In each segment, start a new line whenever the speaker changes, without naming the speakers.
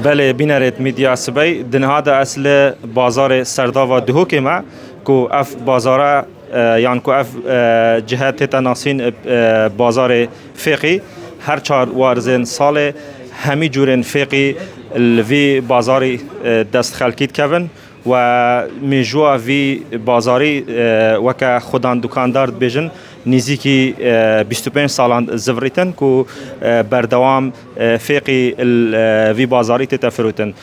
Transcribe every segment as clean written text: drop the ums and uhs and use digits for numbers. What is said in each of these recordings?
بله بینرت میدیا سبی دنهاده اصل بازار سرداوا دهو که ما کو اف بازاره یان کو اف جهت تناسین بازار فقی هر چهار وارزن سال همی جورن فقی الوی بازاری دست خلکیت کون و میجوا وی بازاری وکا خودان دکاندار بیجن نزیکی 25 سالان زوریتن کو بردوام فقی وی بازاری تفروتن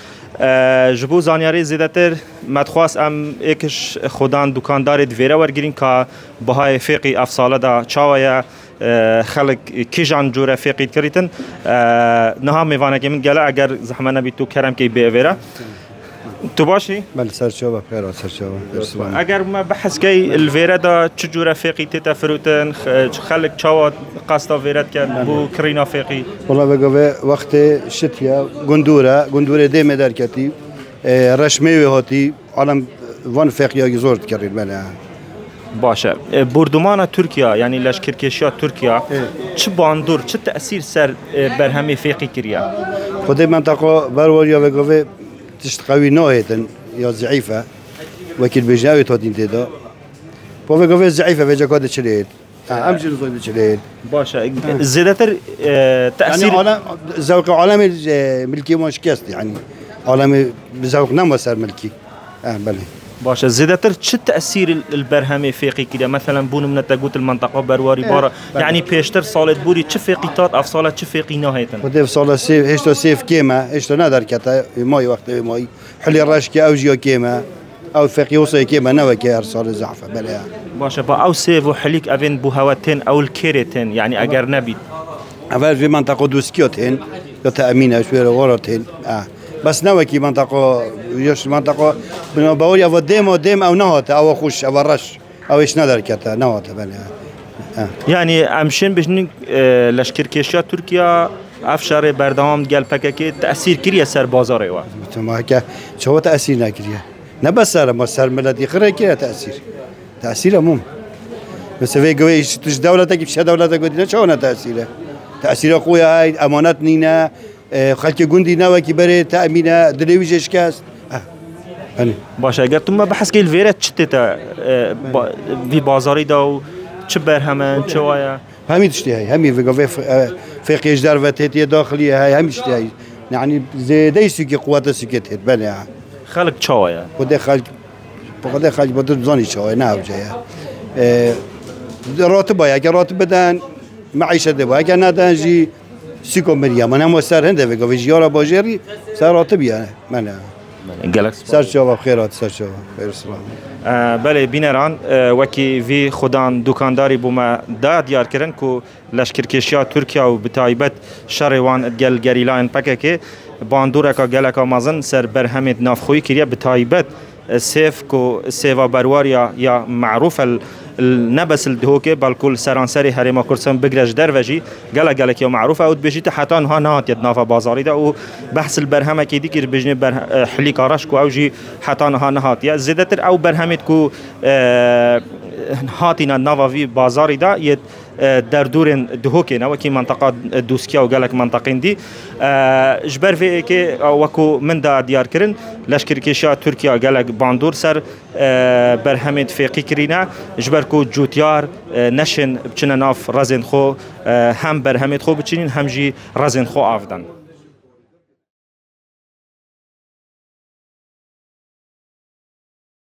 جبو زانیاری زیادتر متخواست ام ایکش خودان دکاندار دویره ورگیرین که بهای فقی افساله دا چاویا خلق کیجان جوره فقی کریتن نها میوانه که من گله اگر زحمه نبی تو کرم که بیویره تو باشی؟
بله سرچوبه بخیر سرچوبه
اگر ما بحث کی الویره دا چجور فقی تفروتن خلق چاوات قصدا ویرت کرد بو کرینا فقی
والله بگوه وقت شتیا گندوره دیم در کتی رشمه هاتی عالم وان فقیه زورد کرد بله
باشه بردمان ترکیه یعنی لشکرکشی ترکیه چه باندور چه تأثیر سر برهمی فقی کریا
خود منطقه بروریا بگوه تشت قوي نوعية يا ضعيفة وكيل بجاوي تودين تدا بوفي ضعيفة بيجا كود تشليل امشي نصيب تشليل
باشا زيادتر تأثير
يعني عالم ذوق عالمي ملكي مش كاست يعني عالمي بذوق نما صار ملكي بله
باشا زيادتر شو تأثير البرهمي فقي كده مثلا بون من تقوت المنطقة برواري بارا يعني بيشتر صالة بوري چه فقيتات افصالة چه فقي نهايتن
ودي صالة سيف هشتو سيف كيما هشتو نادر كتا ماي وقت ماي حلي الرشكي او جيو كيما او فقي وصي كيما نوا كي صالة زعفة بلا
باشا با او سيف وحليك افين بوهواتين او الكيرتين يعني اگر نبيت
اول في منطقة دوسكيوتين يتأمينها شوية وراتين بس نوكي منطقة يش منطقة بقول أو ديم أو نهات أو خوش أو رش أو إيش ندر كتا نهات بله
يعني أمشين بجنك لشكركشيا تركيا أفشار بردام جل بككي تأثير كريه سر بازاره وا
ما هيك شو تأثير نكريه نبص سر ما سر ملدي خير كريه تأثير مم بس في قوي تش دولتك بش دولتك ودينا شو تأثير قوية هاي أمانات نينا خلک گوندی نوا کی بره تأمین دلیویجش کاست
باشه اگر تو ما بحث که الویرت چته تا وی بازاری داو چه برهمن چه وایا
همین تشتی های همین وقتی فقیش در وقتی داخلی های همین تشتی های یعنی زیادی سوی قوت سکت هست بله
خلق چه وایا
خود خلق بدون زانی چه وایا نه اوجه راتب باید اگر راتب بدن معیشت باید اگر ندن جی سیکم مریم من هم سر هنده بگم ویژیارا باجری سر راتبیه من سر شما خیرات سر شما خیر سلام
بله بینران وکی وی خودان دکانداری بوم داد یار کردن کو لشکرکشی ترکیه و بتایبت شروان گل گریلاین پکه که باندورا کا گل کا مازن سر برهمت نافخوی کریه بتایبت سیف کو سیوا برواریا یا معروف النبس الدهوكي بالكل سرانسري هريما كرسم بقرج دروجي قالك يا معروفه او بيجي حتى ها نات يدنافا بازاري ده وبحث البرهمه كي ديكير بجني حليك رشكو او جي حتى ها نهات يا زيدتر او برهمتكو هاتينا نافا في بازاري ده يد در دورن دهوكي نوكي منطقه دوسكيا وقالك منطقين دي جبر في كي وكو من دا ديار كرن لشكركشا تركيا قالك باندور سر برهمت فقي كرينا جبركو جوتيار نشن بچنا ناف رزن خو هم برهمت خو بچنين هم جي رزن خو افدن